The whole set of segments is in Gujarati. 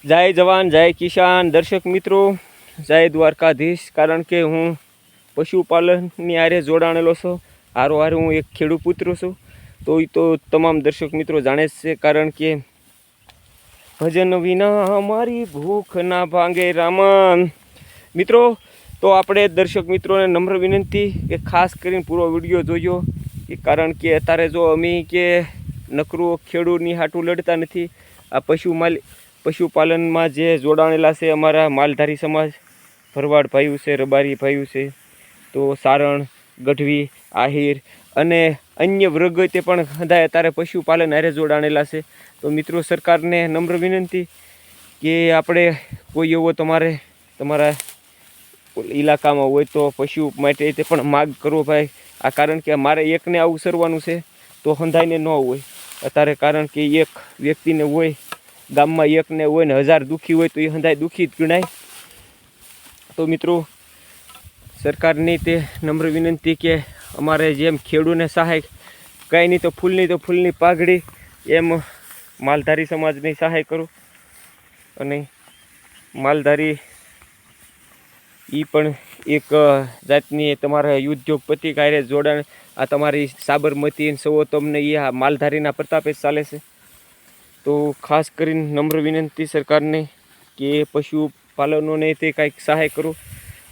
જય જવાન જય કિસાન દર્શક મિત્રો, જય દ્વારકાધીશ। કારણ કે હું પશુપાલનની આરે જોડાણેલો છું, હારે હું એક ખેડૂત પુત્ર છું। તો એ તો તમામ દર્શક મિત્રો જાણે જ છે, કારણ કે ભજન વિના અમારી ભૂખ ના ભાંગે રામન। મિત્રો, તો આપણે દર્શક મિત્રોને નમ્ર વિનંતી કે ખાસ કરીને પૂરો વિડીયો જોજો, કે કારણ કે અત્યારે જો અમે કે નકરું ખેડૂતની હાટું લડતા નથી, આ પશુપાલનમાં જે જોડાણેલા છે અમારા માલધારી સમાજ, ભરવાડ ભાઈઓ છે, રબારી ભાઈઓ છે, તો સારણ, ગઢવી, આહિર અને અન્ય વર્ગ તે પણ બધા અત્યારે પશુપાલન હારે જોડાણેલા છે। તો મિત્રો, સરકારને નમ્ર વિનંતી કે આપણે કોઈ એવો તમારા ઇલાકામાં હોય તો પશુ માટે તે પણ માગ કરવો ભાઈ। આ કારણ કે મારે એકને આવું સરવાનું છે તો હંધાઈને ન હોય અત્યારે, કારણ કે એક વ્યક્તિને હોય ગામમાં, એકને હોય ને 1000 દુઃખી હોય તો એ હંધાઈ દુઃખી જ ગણાય। તો મિત્રો, સરકારની તે નમ્ર વિનંતી કે અમારે જેમ ખેડૂને સહાય, કાંઈ નહીં તો ફૂલની પાઘડી, એમ માલધારી સમાજની સહાય કરો। અને માલધારી એ પણ એક જાતની તમારા ઉદ્યોગપતિ કાર્ય જોડાણ, આ તમારી સાબરમતી સવો તમને એ માલધારીના પ્રતાપે જ ચાલે છે। તો ખાસ કરીને નમ્ર વિનંતી સરકારને કે પશુપાલનોને તે કાંઈક સહાય કરો।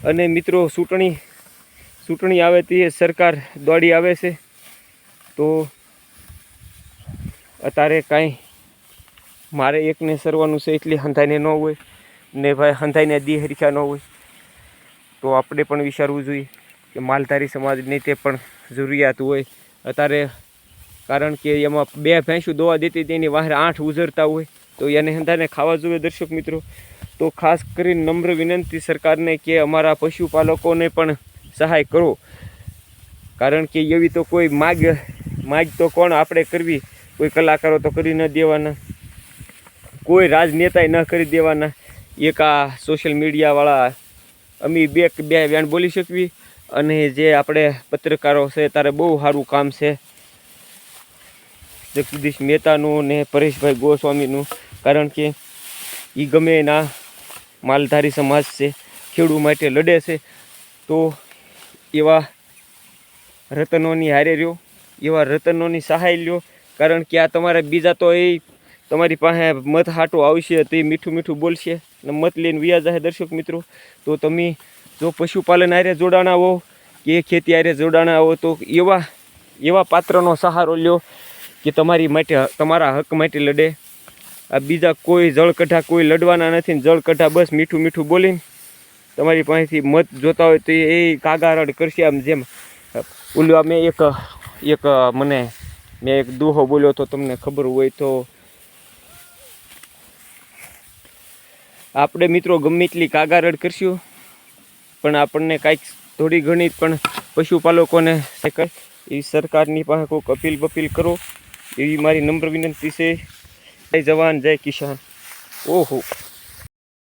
અને મિત્રો, ચૂંટણી આવે તે સરકાર દોડી આવે છે, તો અત્યારે કાંઈ મારે એકને સરવાનું છે એટલે હંધાઈને ન હોય ને ભાઈ, હંધાઈને દી હરીખા ન હોય, તો આપણે પણ વિચારવું જોઈએ કે માલધારી સમાજની તે પણ જરૂરિયાત હોય અત્યારે। કારણ કે એમાં 2 ભેંસું દોવા દેતી તેની વાહરે 8 ઉઝરતા હોય, તો એને હંધાને ખાવા જોઈએ દર્શક મિત્રો। તો ખાસ કરીને નમ્ર વિનંતી સરકારને કે અમારા પશુપાલકોને પણ સહાય કરો, કારણ કે એવી તો કોઈ માગ તો કોણ આપણે કરવી, કોઈ કલાકારો તો કરી ન દેવાના, કોઈ રાજનેતાએ ન કરી દેવાના, એક આ સોશિયલ મીડિયાવાળા અમે બે વેણ બોલી શકવી। અને જે આપણે પત્રકારો છે ત્યારે બહુ સારું કામ છે, જગદીશ મહેતાનું ને પરેશભાઈ ગોસ્વામીનું, કારણ કે એ ગમે એના માલધારી સમાજ છે, ખેડૂત માટે લડે છે। તો એવા રતનોની હારે રહ્યો, એવા રતનોની સહાય લ્યો, કારણ કે આ તમારે બીજા તો એ તમારી પાસે મત હાટો આવશે તો એ મીઠું બોલશે ને મત લઈને વ્યાજ જાય દર્શક મિત્રો। તો તમે જો પશુપાલન હારે જોડાણા હો કે ખેતી હારે જોડાણા હો, તો એવા પાત્રનો સહારો લ્યો કે તમારી માટે, તમારા હક માટે લડે। આ બીજા કોઈ જળકઢા કોઈ લડવાના નથી ને જળકઢા બસ મીઠું બોલીને તમારી પાસેથી મત જોતા હોય તો એ કાગારડ કરશે। આમ જેમ ઓલું મેં એક દોહો બોલ્યો તો તમને ખબર હોય તો, આપણે મિત્રો ગમે એટલી કાગારડ કરશું પણ આપણને કાંઈક થોડી ઘણી પણ પશુપાલકોને એ સરકારની પાસે કોઈક અપીલ કરો, એવી મારી નમ્ર વિનંતી છે। જય જવાન જય કિસાન। ઓહો।